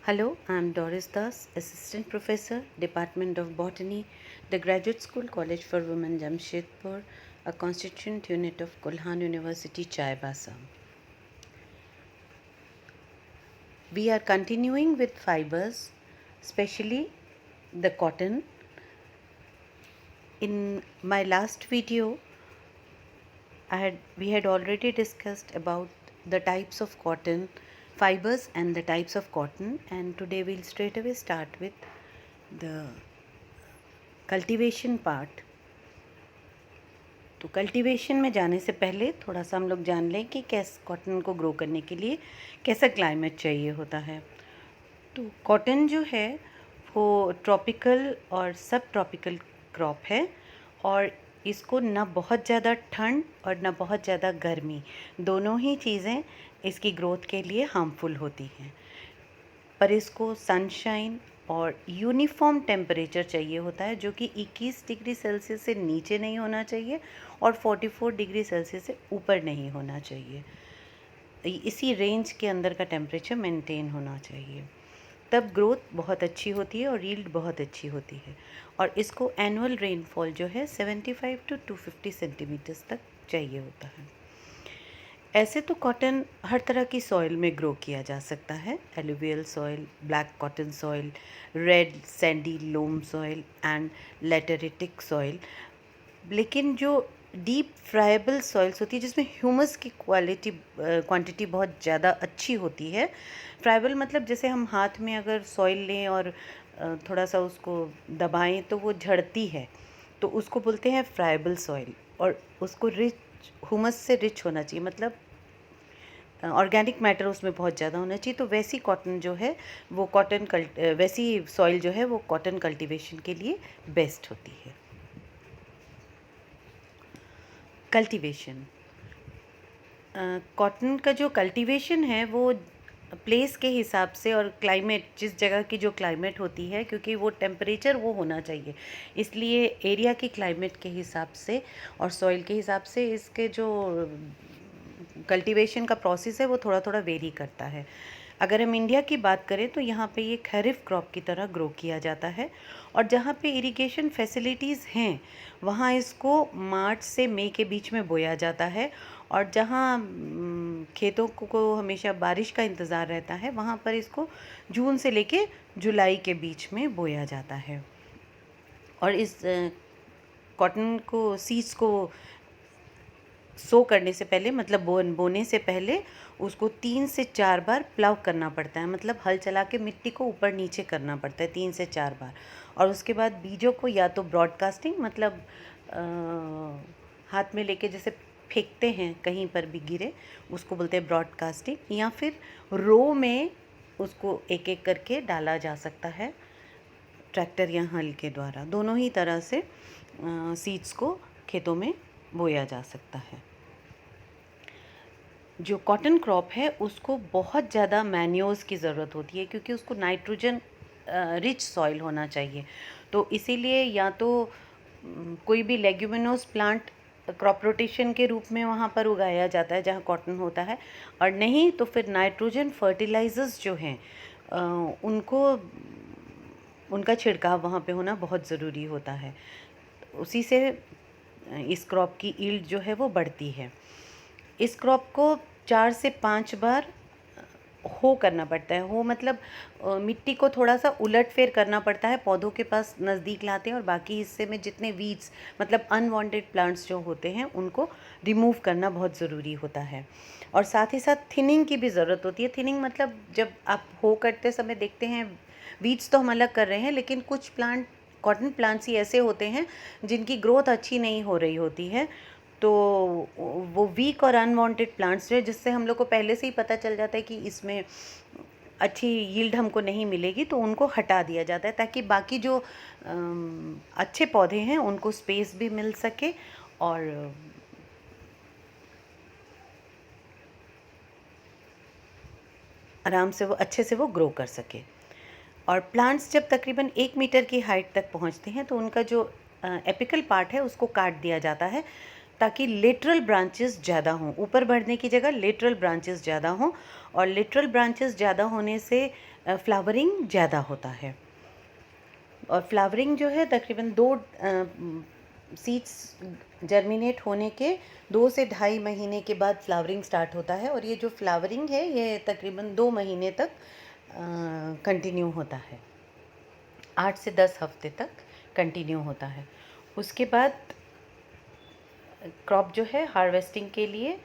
Hello, I'm Doris Das, Assistant Professor, Department of Botany, the Graduate School College for Women, Jamshedpur, a constituent unit of Kulhan University, Chaibasa. We are continuing with fibers, especially the cotton. In my last video, we had already discussed about the types of cotton fibers and the types of cotton, and today we'll straight away start with the cultivation part. तो cultivation में जाने से पहले थोड़ा सा हम लोग जान लें कि कैसे कॉटन को ग्रो करने के लिए कैसा क्लाइमेट चाहिए होता है। तो कॉटन जो है वो ट्रॉपिकल और सब ट्रॉपिकल क्रॉप है, और इसको ना बहुत ज़्यादा ठंड और ना बहुत ज़्यादा गर्मी, दोनों ही चीज़ें इसकी ग्रोथ के लिए हार्मफुल होती हैं। पर इसको सनशाइन और यूनिफॉर्म टेम्परेचर चाहिए होता है, जो कि 21 डिग्री सेल्सियस से नीचे नहीं होना चाहिए और 44 डिग्री सेल्सियस से ऊपर नहीं होना चाहिए। इसी रेंज के अंदर का टेम्परेचर मेंटेन होना चाहिए, तब ग्रोथ बहुत अच्छी होती है और यील्ड बहुत अच्छी होती है। और इसको एनुअल रेनफॉल जो है 75 to 250 सेंटीमीटर्स तक चाहिए होता है। ऐसे तो कॉटन हर तरह की सॉइल में ग्रो किया जा सकता है, alluvial soil, black cotton soil, red sandy loam soil and lateritic soil. लेकिन जो डीप फ्राइबल सॉइल्स होती है जिसमें ह्यूमस की क्वांटिटी बहुत ज़्यादा अच्छी होती है। फ्राइबल मतलब जैसे हम हाथ में अगर सॉइल लें और थोड़ा सा उसको दबाएं तो वो झड़ती है, तो उसको बोलते हैं फ्राइबल सॉइल। और उसको रिच ह्यूमस से रिच होना चाहिए, मतलब ऑर्गेनिक मैटर उसमें बहुत ज़्यादा होना चाहिए। तो वैसी कॉटन जो है वो वैसी सॉइल जो है वो कॉटन कल्टीवेशन के लिए बेस्ट होती है। कल्टीवेशन, कॉटन का जो कल्टीवेशन है वो प्लेस के हिसाब से और क्लाइमेट, जिस जगह की जो क्लाइमेट होती है, क्योंकि वो टेम्परेचर वो होना चाहिए, इसलिए एरिया की क्लाइमेट के हिसाब से और सॉइल के हिसाब से इसके जो कल्टीवेशन का प्रोसेस है वो थोड़ा थोड़ा वेरी करता है। अगर हम इंडिया की बात करें तो यहाँ पे ये खरीफ क्रॉप की तरह ग्रो किया जाता है, और जहाँ पे इरिगेशन फैसिलिटीज़ हैं वहाँ इसको मार्च से मई के बीच में बोया जाता है। और जहाँ खेतों को हमेशा बारिश का इंतज़ार रहता है वहाँ पर इसको जून से लेके जुलाई के बीच में बोया जाता है। और इस कॉटन को सीड्स को सो करने से पहले, मतलब बोने से पहले उसको 3 से 4 बार प्लाव करना पड़ता है, मतलब हल चला के मिट्टी को ऊपर नीचे करना पड़ता है 3 से 4 बार। और उसके बाद बीजों को या तो ब्रॉडकास्टिंग, मतलब हाथ में लेके जैसे फेंकते हैं कहीं पर भी गिरे, उसको बोलते हैं ब्रॉडकास्टिंग, या फिर रो में उसको एक एक करके डाला जा सकता है ट्रैक्टर या हल के द्वारा। दोनों ही तरह से सीड्स को खेतों में बोया जा सकता है। जो कॉटन क्रॉप है उसको बहुत ज़्यादा मैन्योर्स की ज़रूरत होती है, क्योंकि उसको नाइट्रोजन रिच सॉइल होना चाहिए। तो इसीलिए या तो कोई भी लेग्यूमिनोस प्लांट क्रॉप रोटेशन के रूप में वहाँ पर उगाया जाता है जहाँ कॉटन होता है, और नहीं तो फिर नाइट्रोजन फर्टिलाइजर्स जो हैं उनको उनका छिड़काव वहाँ पे होना बहुत ज़रूरी होता है। उसी से इस क्रॉप की यील्ड जो है वो बढ़ती है। इस क्रॉप को 4 से 5 बार हो करना पड़ता है। हो मतलब मिट्टी को थोड़ा सा उलट फेर करना पड़ता है, पौधों के पास नज़दीक लाते हैं और बाकी हिस्से में जितने वीड्स, मतलब अनवांटेड प्लांट्स जो होते हैं उनको रिमूव करना बहुत ज़रूरी होता है। और साथ ही साथ थिनिंग की भी ज़रूरत होती है। थिनिंग मतलब जब आप हो करते समय देखते हैं, वीड्स तो हम अलग कर रहे हैं, लेकिन कुछ प्लांट, कॉटन प्लांट्स ही ऐसे होते हैं जिनकी ग्रोथ अच्छी नहीं हो रही होती है, तो वो वीक और अनवांटेड प्लांट्स जो है, जिससे हम लोग को पहले से ही पता चल जाता है कि इसमें अच्छी यील्ड हमको नहीं मिलेगी, तो उनको हटा दिया जाता है ताकि बाकी जो अच्छे पौधे हैं उनको स्पेस भी मिल सके और आराम से वो अच्छे से वो ग्रो कर सके। और प्लांट्स जब तकरीबन 1 मीटर की हाइट तक पहुंचते हैं तो उनका जो एपिकल पार्ट है उसको काट दिया जाता है, ताकि लेटरल ब्रांचेस ज़्यादा हों, ऊपर बढ़ने की जगह लेटरल ब्रांचेस ज़्यादा हों, और लेटरल ब्रांचेस ज़्यादा होने से फ्लावरिंग ज़्यादा होता है। और फ्लावरिंग जो है तकरीबन 2 सीड्स जर्मिनेट होने के 2 से ढाई महीने के बाद फ्लावरिंग स्टार्ट होता है, और ये जो फ्लावरिंग है ये तकरीबन 2 महीने तक कंटिन्यू होता है, 8 से 10 हफ्ते तक कंटिन्यू होता है। उसके बाद क्रॉप जो है हार्वेस्टिंग के लिए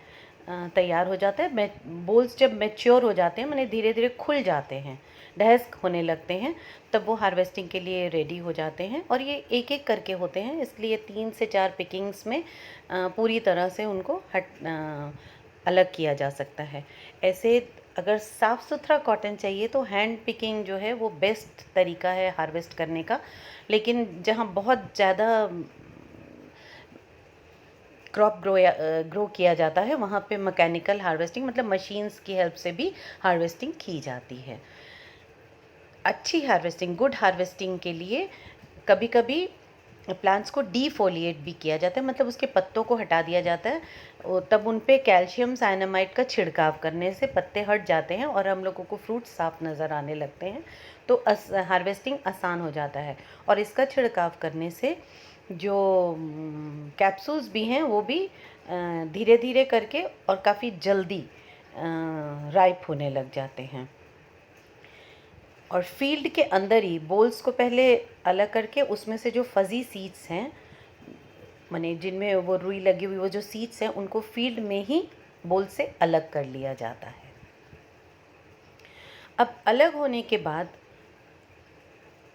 तैयार हो जाता है। बोल्स जब मैच्योर हो जाते हैं, माने धीरे धीरे खुल जाते हैं, ढहस होने लगते हैं, तब वो हार्वेस्टिंग के लिए रेडी हो जाते हैं। और ये एक एक करके होते हैं, इसलिए 3 से 4 पिकिंग्स में पूरी तरह से उनको अलग किया जा सकता है। ऐसे अगर साफ़ सुथरा कॉटन चाहिए तो हैंड पिकिंग जो है वो बेस्ट तरीका है हार्वेस्ट करने का। लेकिन जहाँ बहुत ज़्यादा क्रॉप ग्रो किया जाता है, वहाँ पे मैकेनिकल हार्वेस्टिंग मतलब मशीन्स की हेल्प से भी हार्वेस्टिंग की जाती है। अच्छी हार्वेस्टिंग, गुड हार्वेस्टिंग के लिए कभी कभी प्लांट्स को डीफोलिएट भी किया जाता है, मतलब उसके पत्तों को हटा दिया जाता है। तब उन पे कैल्शियम साइनामाइड का छिड़काव करने से पत्ते हट जाते हैं और हम लोगों को फ्रूट साफ नज़र आने लगते हैं, तो हार्वेस्टिंग आसान हो जाता है। और इसका छिड़काव करने से जो कैप्सूल्स भी हैं वो भी धीरे धीरे करके और काफ़ी जल्दी राइप होने लग जाते हैं। और फील्ड के अंदर ही बोल्स को पहले अलग करके उसमें से जो फजी सीड्स हैं, माने जिनमें वो रुई लगी हुई वो जो सीड्स हैं, उनको फील्ड में ही बोल से अलग कर लिया जाता है। अब अलग होने के बाद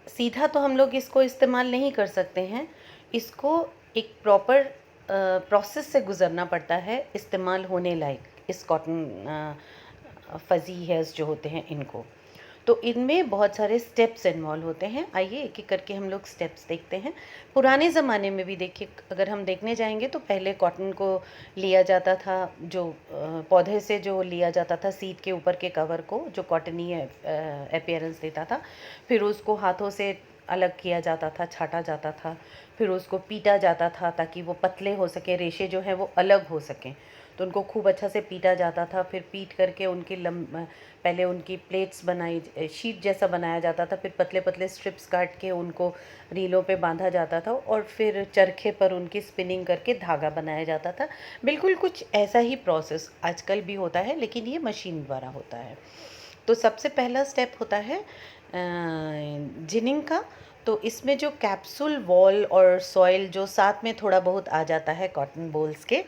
सीधा तो हम लोग इसको इस्तेमाल नहीं कर सकते हैं, इसको एक प्रॉपर प्रोसेस से गुज़रना पड़ता है इस्तेमाल होने लायक इस कॉटन फजी हेयर्स जो होते हैं इनको। तो इनमें बहुत सारे स्टेप्स इन्वॉल्व होते हैं। आइए एक एक करके हम लोग स्टेप्स देखते हैं। पुराने ज़माने में भी देखिए, अगर हम देखने जाएंगे तो पहले कॉटन को लिया जाता था, जो पौधे से जो लिया जाता था सीड के ऊपर के कवर को, जो कॉटनी अपीयरेंस देता था, फिर उसको हाथों से अलग किया जाता था, छाटा जाता था, फिर उसको पीटा जाता था ताकि वो पतले हो सके, रेशे जो हैं वो अलग हो सकें। तो उनको खूब अच्छा से पीटा जाता था, फिर पीट करके उनकी पहले उनकी प्लेट्स बनाई, शीट जैसा बनाया जाता था, फिर पतले पतले स्ट्रिप्स काट के उनको रीलों पे बांधा जाता था, और फिर चरखे पर उनकी स्पिनिंग करके धागा बनाया जाता था। बिल्कुल कुछ ऐसा ही प्रोसेस आजकल भी होता है, लेकिन ये मशीन द्वारा होता है। तो सबसे पहला स्टेप होता है जिनिंग का। तो इसमें जो कैप्सूल वॉल और सॉइल जो साथ में थोड़ा बहुत आ जाता है कॉटन बोल्स के,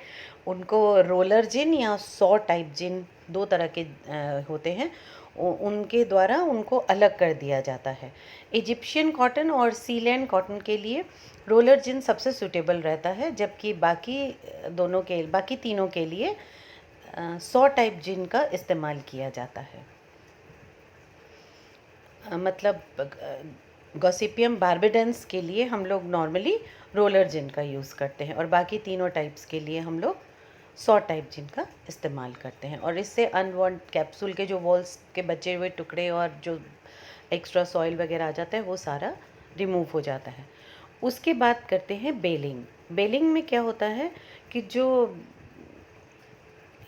उनको रोलर जिन या सॉ टाइप जिन, 2 तरह के होते हैं, उनके द्वारा उनको अलग कर दिया जाता है। इजिप्शियन कॉटन और सीलैंड कॉटन के लिए रोलर जिन सबसे सूटेबल रहता है, जबकि बाकी तीनों के लिए सॉ टाइप जिन का इस्तेमाल किया जाता है। मतलब गॉसिपियम बार्बेडेंस के लिए हम लोग नॉर्मली रोलर जिन का यूज़ करते हैं, और बाकी तीनों टाइप्स के लिए हम लोग सॉ टाइप जिन का इस्तेमाल करते हैं। और इससे अनवांट कैप्सूल के जो वॉल्स के बचे हुए टुकड़े और जो एक्स्ट्रा सॉइल वगैरह आ जाता है वो सारा रिमूव हो जाता है। उसके बाद करते हैं बेलिंग। बेलिंग में क्या होता है कि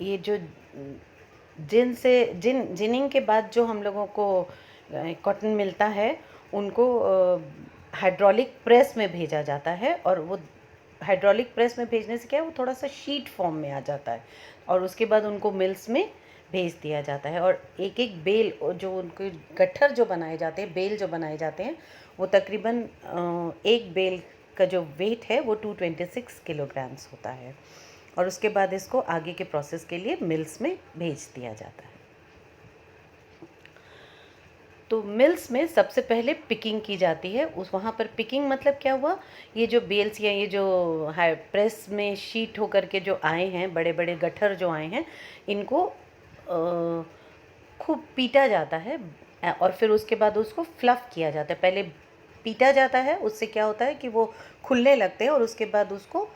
ये जो जिनिंग के बाद जो हम लोगों को कॉटन मिलता है, उनको हाइड्रोलिक प्रेस में भेजा जाता है, और वो हाइड्रोलिक प्रेस में भेजने से क्या है, वो थोड़ा सा शीट फॉर्म में आ जाता है, और उसके बाद उनको मिल्स में भेज दिया जाता है। और एक एक बेल, जो उनके गट्ठर जो बनाए जाते हैं, बेल जो बनाए जाते हैं, वो तकरीबन एक बेल का जो वेट है वो 226 किलोग्राम्स होता है। और उसके बाद इसको आगे के प्रोसेस के लिए मिल्स में भेज दिया जाता है। तो मिल्स में सबसे पहले पिकिंग की जाती है। वहाँ पर पिकिंग मतलब क्या हुआ, ये जो बेल्स या ये जो प्रेस में शीट होकर के जो आए हैं, बड़े बड़े गट्ठर जो आए हैं, इनको खूब पीटा जाता है, और फिर उसके बाद उसको फ्लफ़ किया जाता है। पहले पीटा जाता है, उससे क्या होता है कि वो खुलने लगते हैं, और उसके बाद उसको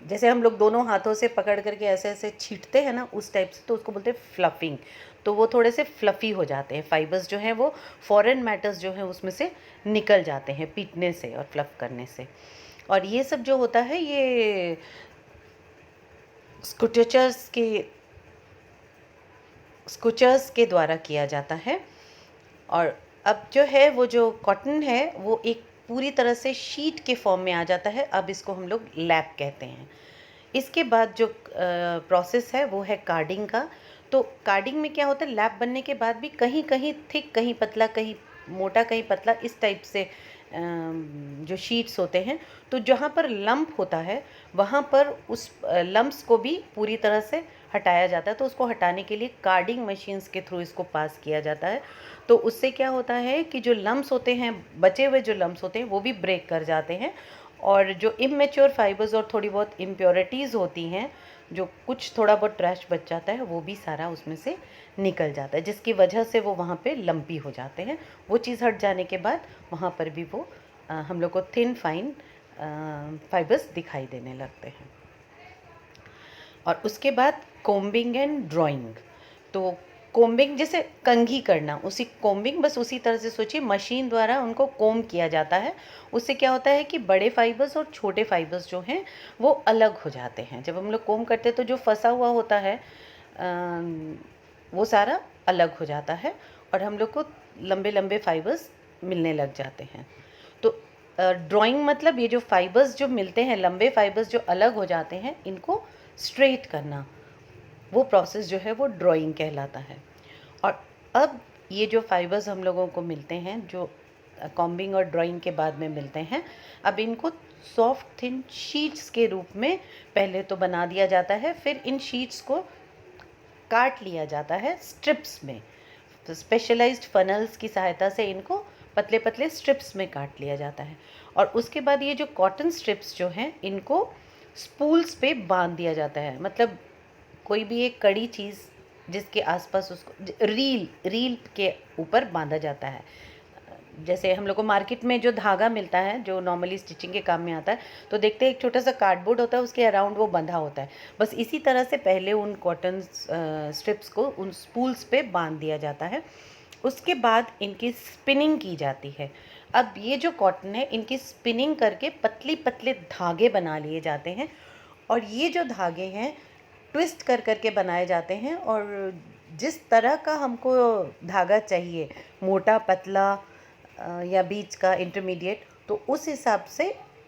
जैसे हम लोग दोनों हाथों से पकड़ करके ऐसे ऐसे छींटते हैं ना, उस टाइप से, तो उसको बोलते हैं फ्लफ़िंग। तो वो थोड़े से फ्लफ़ी हो जाते हैं, फाइबर्स जो हैं वो फॉरेन मैटर्स जो हैं उसमें से निकल जाते हैं पीटने से और फ्लफ़ करने से। और ये सब जो होता है ये स्कूचर्स के द्वारा किया जाता है। और अब जो है वो जो कॉटन है वो एक पूरी तरह से शीट के फॉर्म में आ जाता है। अब इसको हम लोग लैप कहते हैं। इसके बाद जो प्रोसेस है वो है कार्डिंग का। तो कार्डिंग में क्या होता है, लैप बनने के बाद भी कहीं कहीं थिक, कहीं पतला, कहीं मोटा, कहीं पतला, इस टाइप से जो शीट्स होते हैं। तो जहाँ पर लंप होता है वहाँ पर उस लंप्स को भी पूरी तरह से हटाया जाता है। तो उसको हटाने के लिए कार्डिंग मशीन्स के थ्रू इसको पास किया जाता है। तो उससे क्या होता है कि जो लम्ब्स होते हैं, बचे हुए जो लम्ब्स होते हैं वो भी ब्रेक कर जाते हैं। और जो इमेच्योर फाइबर्स और थोड़ी बहुत इम्प्योरिटीज़ होती हैं, जो कुछ थोड़ा बहुत ट्रैश बच जाता है, वो भी सारा उसमें से निकल जाता है, जिसकी वजह से वो वहाँ पे लंपी हो जाते हैं। वो चीज़ हट जाने के बाद वहाँ पर भी वो हम लोग को थिन फाइन फाइबर्स दिखाई देने लगते हैं। और उसके बाद कोम्बिंग एंड ड्राइंग। तो कोम्बिंग जैसे कंघी करना, उसी कोम्बिंग बस उसी तरह से सोचिए, मशीन द्वारा उनको कोम किया जाता है। उससे क्या होता है कि बड़े फाइबर्स और छोटे फाइबर्स जो हैं वो अलग हो जाते हैं। जब हम लोग कोम करते हैं तो जो फंसा हुआ होता है वो सारा अलग हो जाता है और हम लोग को लंबे लंबे फाइबर्स मिलने लग जाते हैं। तो ड्राइंग मतलब ये जो फाइबर्स जो मिलते हैं, लंबे फाइबर्स जो अलग हो जाते हैं, इनको स्ट्रेट करना, वो प्रोसेस जो है वो ड्राइंग कहलाता है। और अब ये जो फाइबर्स हम लोगों को मिलते हैं, जो कॉम्बिंग और ड्राइंग के बाद में मिलते हैं, अब इनको सॉफ्ट थिन शीट्स के रूप में पहले तो बना दिया जाता है। फिर इन शीट्स को काट लिया जाता है स्ट्रिप्स में। तो स्पेशलाइज्ड फनल्स की सहायता से इनको पतले पतले स्ट्रिप्स में काट लिया जाता है। और उसके बाद ये जो कॉटन स्ट्रिप्स जो हैं इनको स्पूल्स पे बांध दिया जाता है। मतलब कोई भी एक कड़ी चीज़ जिसके आसपास उसको रील के ऊपर बांधा जाता है। जैसे हम लोग को मार्केट में जो धागा मिलता है जो नॉर्मली स्टिचिंग के काम में आता है, तो देखते हैं एक छोटा सा कार्डबोर्ड होता है, उसके अराउंड वो बंधा होता है। बस इसी तरह से पहले उन कॉटन स्ट्रिप्स को उन स्पूल्स पे बांध दिया जाता है। उसके बाद इनकी स्पिनिंग की जाती है। अब ये जो कॉटन है इनकी स्पिनिंग करके पतली पतले धागे बना लिए जाते हैं। और ये जो धागे हैं ट्विस्ट कर करके बनाए जाते हैं। और जिस तरह का हमको धागा चाहिए, मोटा, पतला या बीच का, इंटरमीडिएट, तो उस हिसाब से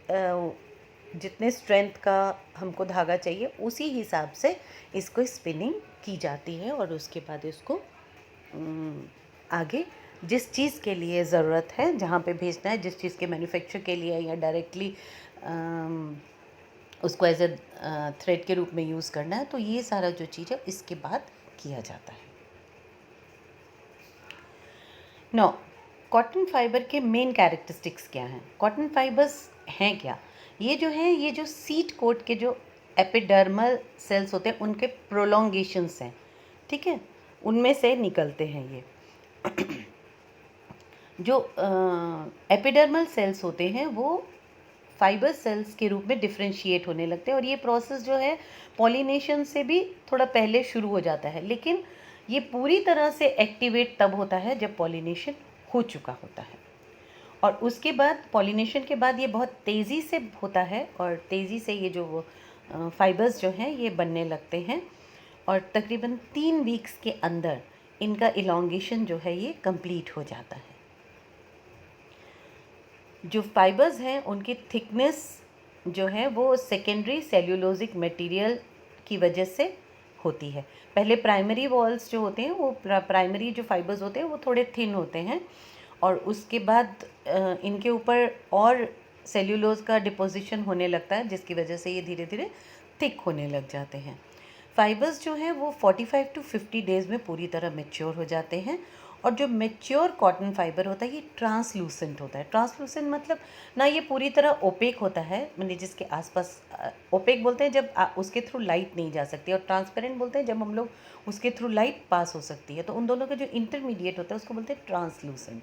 जितने स्ट्रेंथ का हमको धागा चाहिए उसी हिसाब से इसको स्पिनिंग की जाती है। और उसके बाद इसको आगे जिस चीज़ के लिए ज़रूरत है, जहाँ पे भेजना है, जिस चीज़ के मैन्युफैक्चर के लिए या डायरेक्टली उसको एज ए थ्रेड के रूप में यूज़ करना है, तो ये सारा जो चीज़ है इसके बाद किया जाता है। नो, कॉटन फाइबर के मेन कैरेक्टरिस्टिक्स क्या हैं? कॉटन फाइबर्स हैं क्या? ये जो हैं, ये जो सीट कोट के जो एपिडर्मल सेल्स होते हैं उनके प्रोलोंगेशंस हैं, ठीक है, उनमें से निकलते हैं ये। जो एपिडर्मल सेल्स होते हैं वो फाइबर सेल्स के रूप में डिफ्रेंशिएट होने लगते हैं। और ये प्रोसेस जो है पॉलिनेशन से भी थोड़ा पहले शुरू हो जाता है, लेकिन ये पूरी तरह से एक्टिवेट तब होता है जब पॉलिनेशन हो चुका होता है। और उसके बाद पॉलिनेशन के बाद ये बहुत तेज़ी से होता है और तेज़ी से ये जो फाइबर्स जो हैं ये बनने लगते हैं। और तकरीबन 3 वीक्स के अंदर इनका इलॉन्गेशन जो है ये कंप्लीट हो जाता है। जो फाइबर्स हैं उनकी थिकनेस जो है वो सेकेंडरी सेल्यूलोजिक मटेरियल की वजह से होती है। पहले प्राइमरी वॉल्स जो होते हैं वो प्राइमरी जो फाइबर्स होते हैं वो थोड़े थिन होते हैं और उसके बाद इनके ऊपर और सेल्यूलोज का डिपोजिशन होने लगता है, जिसकी वजह से ये धीरे धीरे थिक होने लग जाते हैं। फाइबर्स जो हैं वो 45 टू 50 डेज़ में पूरी तरह मैच्योर हो जाते हैं। और जो मैच्योर कॉटन फाइबर होता है ये ट्रांसलूसेंट होता है। ट्रांसलूसेंट मतलब ना ये पूरी तरह ओपेक होता है, मतलब जिसके आसपास ओपेक बोलते हैं जब उसके थ्रू लाइट नहीं जा सकती, और ट्रांसपेरेंट बोलते हैं जब हम लोग उसके थ्रू लाइट पास हो सकती है। तो उन दोनों का जो इंटरमीडिएट होता है उसको बोलते हैं ट्रांसलूसेंट।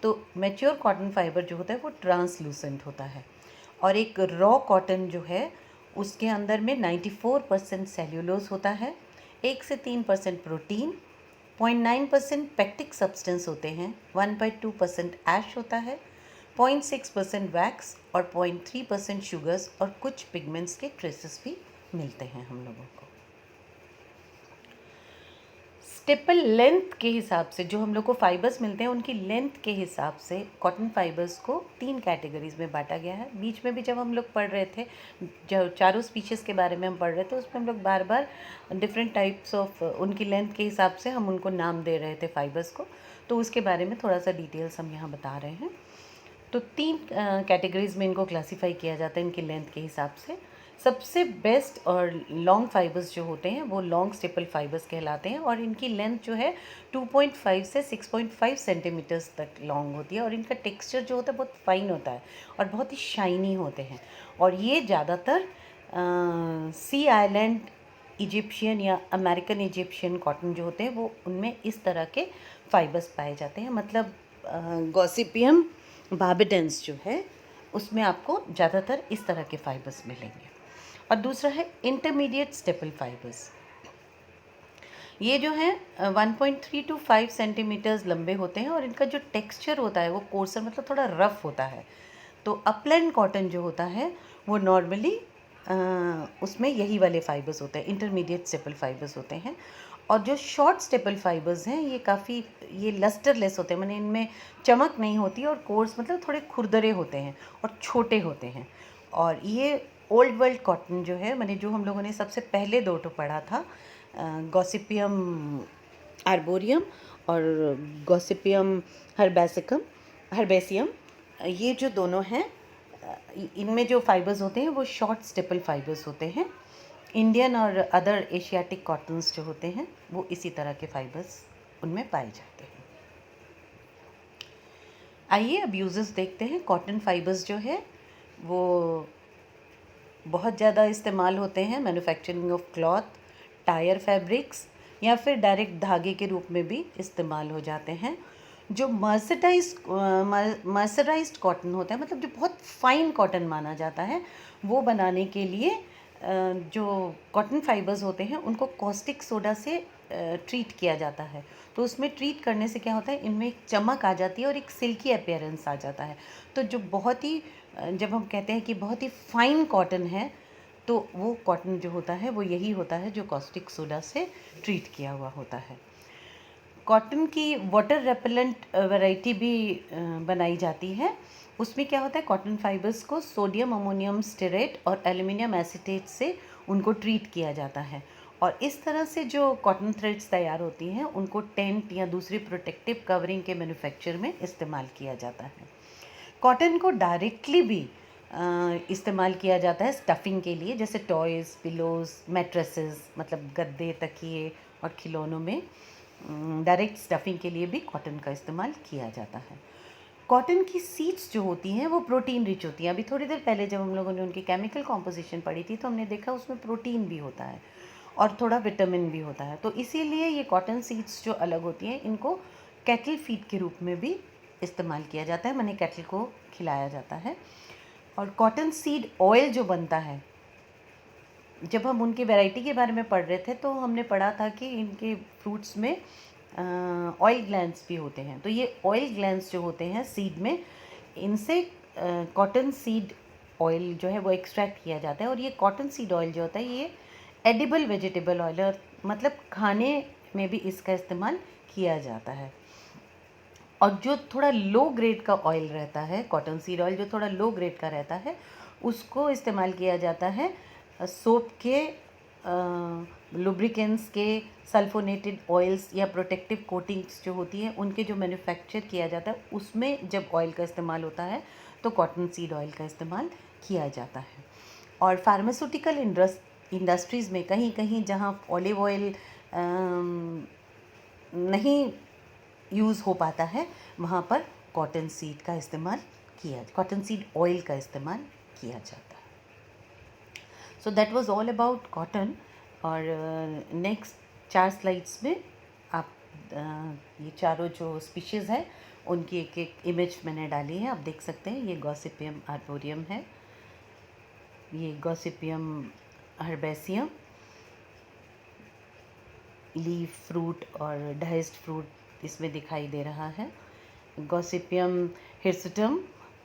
तो मैच्योर कॉटन फाइबर जो होता है वो ट्रांसलूसेंट होता है। और एक रॉ कॉटन जो है उसके अंदर में 94% सेल्यूलोज होता है, 1 से 3% प्रोटीन, 0.9% पैक्टिक सब्सटेंस होते हैं, 1.2% ऐश होता है, 0.6% वैक्स और 0.3% शुगर्स और कुछ पिगमेंट्स के ट्रेसेस भी मिलते हैं हम लोगों को। स्टेपल लेंथ के हिसाब से जो हम लोग को फाइबर्स मिलते हैं, उनकी लेंथ के हिसाब से कॉटन फाइबर्स को 3 कैटेगरीज में बांटा गया है। बीच में भी जब हम लोग पढ़ रहे थे, जो चारों स्पीशीज़ के बारे में हम पढ़ रहे थे, उसमें हम लोग बार बार डिफरेंट टाइप्स ऑफ उनकी लेंथ के हिसाब से हम उनको नाम दे रहे थे फाइबर्स को, तो उसके बारे में थोड़ा सा डिटेल्स हम यहाँ बता रहे हैं। तो 3 कैटेगरीज में इनको क्लासीफाई किया जाता है इनकी लेंथ के हिसाब से। सबसे बेस्ट और लॉन्ग फाइबर्स जो होते हैं वो लॉन्ग स्टेपल फाइबर्स कहलाते हैं, और इनकी लेंथ जो है 2.5 से 6.5 सेंटीमीटर्स तक लॉन्ग होती है, और इनका टेक्सचर जो होता है बहुत फाइन होता है और बहुत ही शाइनी होते हैं। और ये ज़्यादातर सी आइलैंड इजिप्शियन या अमेरिकन इजिप्शियन कॉटन जो होते हैं वो उनमें इस तरह के फाइबर्स पाए जाते हैं। मतलब गॉसिपियम बार्बाडेंस जो है उसमें आपको ज़्यादातर इस तरह के फाइबर्स मिलेंगे। और दूसरा है इंटरमीडिएट स्टेपल फाइबर्स। ये जो है 1.3 to 5 सेंटीमीटर्स लंबे होते हैं, और इनका जो टेक्सचर होता है वो कोर्सर मतलब थोड़ा रफ होता है। तो अपलैंड कॉटन जो होता है वो नॉर्मली उसमें यही वाले फाइबर्स होते हैं, इंटरमीडिएट स्टेपल फाइबर्स होते हैं। और जो शॉर्ट स्टेपल फाइबर्स हैं ये काफ़ी ये लस्टरलेस होते हैं, माने इनमें चमक नहीं होती, और कोर्स मतलब थोड़े खुरदरे होते हैं और छोटे होते हैं। और ये ओल्ड वर्ल्ड कॉटन जो है, माने जो हम लोगों ने सबसे पहले 2 ठो पढ़ा था, गॉसिपियम आर्बोरियम और गॉसिपियम हर्बेसियम, ये जो दोनों हैं इनमें जो फाइबर्स होते हैं वो शॉर्ट स्टेपल फाइबर्स होते हैं। इंडियन और अदर एशियाटिक कॉटन्स जो होते हैं वो इसी तरह के फाइबर्स उनमें पाए जाते हैं। आइए अब यूजेस देखते हैं। कॉटन फाइबर्स जो है वो बहुत ज़्यादा इस्तेमाल होते हैं manufacturing of cloth, tyre fabrics, या फिर डायरेक्ट धागे के रूप में भी इस्तेमाल हो जाते हैं। जो मर्सराइज्ड कॉटन होता है, मतलब जो बहुत फाइन कॉटन माना जाता है, वो बनाने के लिए जो कॉटन फाइबर्स होते हैं उनको कॉस्टिक सोडा से ट्रीट किया जाता है। तो उसमें ट्रीट करने से क्या होता है, इनमें एक चमक आ जाती है और एक सिल्की अपीयरेंस आ जाता है। तो जो बहुत ही जब हम कहते हैं कि बहुत ही फाइन कॉटन है, तो वो कॉटन जो होता है वो यही होता है जो कॉस्टिक सोडा से ट्रीट किया हुआ होता है। कॉटन की वाटर रेपेलेंट वैरायटी भी बनाई जाती है। उसमें क्या होता है, कॉटन फाइबर्स को सोडियम अमोनियम स्टेरेट और एल्युमिनियम एसीटेट से उनको ट्रीट किया जाता है, और इस तरह से जो कॉटन थ्रेड्स तैयार होती हैं उनको टेंट या दूसरी प्रोटेक्टिव कवरिंग के मैन्युफैक्चर में इस्तेमाल किया जाता है। कॉटन को डायरेक्टली भी इस्तेमाल किया जाता है स्टफिंग के लिए, जैसे टॉयज़, पिलोज़, मैट्रेसेस, मतलब गद्दे, तकिए और खिलौनों में डायरेक्ट स्टफिंग के लिए भी कॉटन का इस्तेमाल किया जाता है। कॉटन की सीड्स जो होती हैं वो प्रोटीन रिच होती हैं। अभी थोड़ी देर पहले जब हम लोगों ने उनकी केमिकल कॉम्पोजिशन पढ़ी थी तो हमने देखा उसमें प्रोटीन भी होता है और थोड़ा विटामिन भी होता है। तो इसीलिए ये कॉटन सीड्स जो अलग होती हैं इनको कैटल फीड के रूप में भी इस्तेमाल किया जाता है, माने कैटल को खिलाया जाता है। और कॉटन सीड ऑयल जो बनता है, जब हम उनकी वैरायटी के बारे में पढ़ रहे थे तो हमने पढ़ा था कि इनके फ्रूट्स में ऑयल ग्लैंड्स भी होते हैं। तो ये ऑयल ग्लैंड्स जो होते हैं सीड में, इनसे कॉटन सीड ऑयल जो है वो एक्सट्रैक्ट किया जाता है। और ये कॉटन सीड ऑयल जो होता है ये एडिबल वेजिटेबल ऑयल है, मतलब खाने में भी इसका इस्तेमाल किया जाता है। और जो थोड़ा लो ग्रेड का ऑयल रहता है, कॉटन सीड ऑयल जो थोड़ा लो ग्रेड का रहता है, उसको इस्तेमाल किया जाता है सोप के, लुब्रिकेंट्स के, सल्फोनेटेड ऑयल्स या प्रोटेक्टिव कोटिंग्स जो होती हैं उनके जो मैन्युफैक्चर किया जाता है उसमें जब ऑयल का इस्तेमाल होता है तो कॉटन सीड ऑयल का इस्तेमाल किया जाता है। और फार्मास्यूटिकल इंडस्ट्रीज़ में कहीं कहीं जहाँ ऑलिव ऑयल नहीं यूज़ हो पाता है वहाँ पर कॉटन सीड का इस्तेमाल कॉटन सीड ऑयल का इस्तेमाल किया जाता है। So that was all about cotton. और नेक्स्ट 4 स्लाइड्स में आप ये चारों जो स्पीशीज़ हैं उनकी एक एक इमेज मैंने डाली है, आप देख सकते हैं। ये गॉसिपियम आर्बोरियम है, ये गॉसिपियम हर्बेसियम, लीफ फ्रूट और डाइस्ड फ्रूट इसमें दिखाई दे रहा है। गॉसिपियम हिर्सुटम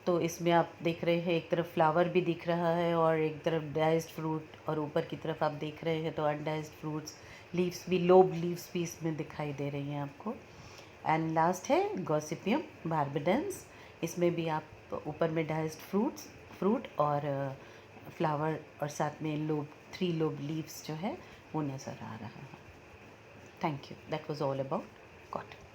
तो इसमें आप देख रहे हैं एक तरफ फ्लावर भी दिख रहा है और एक तरफ डाइस्ड फ्रूट, और ऊपर की तरफ आप देख रहे हैं तो अनडाइस्ड फ्रूट्स, लीव्स भी, लोब लीव्स भी इसमें दिखाई दे रही हैं आपको। एंड लास्ट है गॉसिपियम बार्बेडेंस, इसमें भी आप ऊपर में डाइस्ड फ्रूट और फ्लावर और साथ में लोब, 3 लोब लीव्स जो है वो नज़र आ रहा है। Thank you, that was all about cotton.